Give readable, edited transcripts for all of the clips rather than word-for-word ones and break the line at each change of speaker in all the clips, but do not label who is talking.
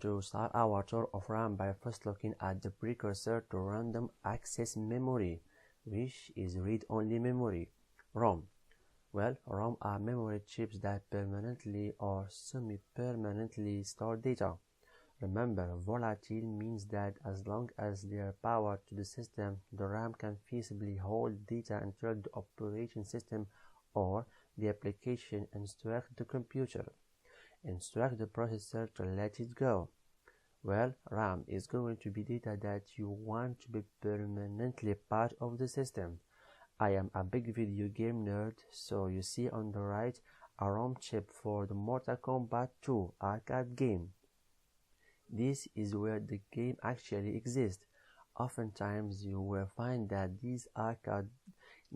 to start our tour of RAM by first looking at the precursor to random access memory, which is read-only memory, ROM. Well, ROM are memory chips that permanently or semi-permanently store data. Remember, volatile means that as long as there is power to the system, the RAM can feasibly hold data until the operating system or the application instructs the computer, instruct the processor to let it go. Well, RAM is going to be data that you want to be permanently part of the system. I am a big video game nerd, so you see on the right a ROM chip for the Mortal Kombat 2 arcade game. This is where the game actually exists. Oftentimes you will find that these arcade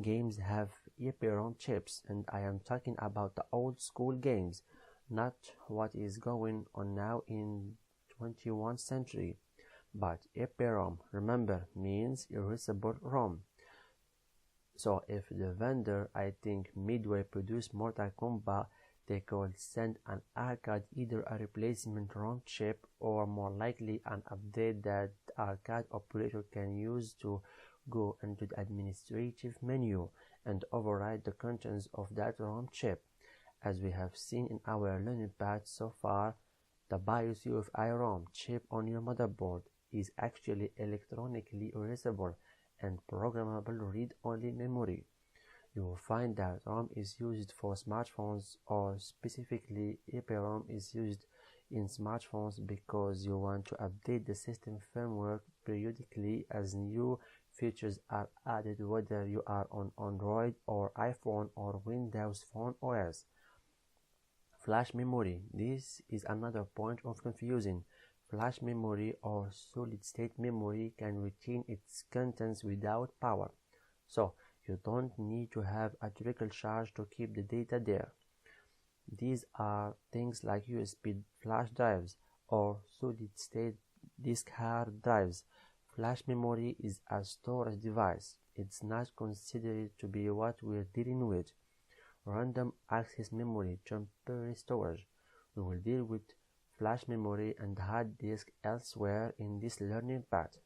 games have EPROM chips, and I am talking about the old school games, not what is going on now in 21st century. But EPROM, remember, means erasable ROM. So if the vendor, I think Midway, produced Mortal Kombat, they could send an arcade either a replacement ROM chip or more likely an update that the arcade operator can use to go into the administrative menu and override the contents of that ROM chip. As we have seen in our learning path so far, the BIOS UEFI ROM chip on your motherboard is actually electronically erasable and programmable read-only memory. You will find that ROM is used for smartphones, or specifically EPROM is used in smartphones because you want to update the system firmware periodically as new features are added, whether you are on Android or iPhone or Windows Phone OS. Flash memory. This is another point of confusion. Flash memory or solid-state memory can retain its contents without power, so you don't need to have a trickle charge to keep the data there. These are things like USB flash drives or solid-state disk hard drives. Flash memory is a storage device. It's not considered to be what we're dealing with. Random access memory, temporary storage. We will deal with flash memory and hard disk elsewhere in this learning path.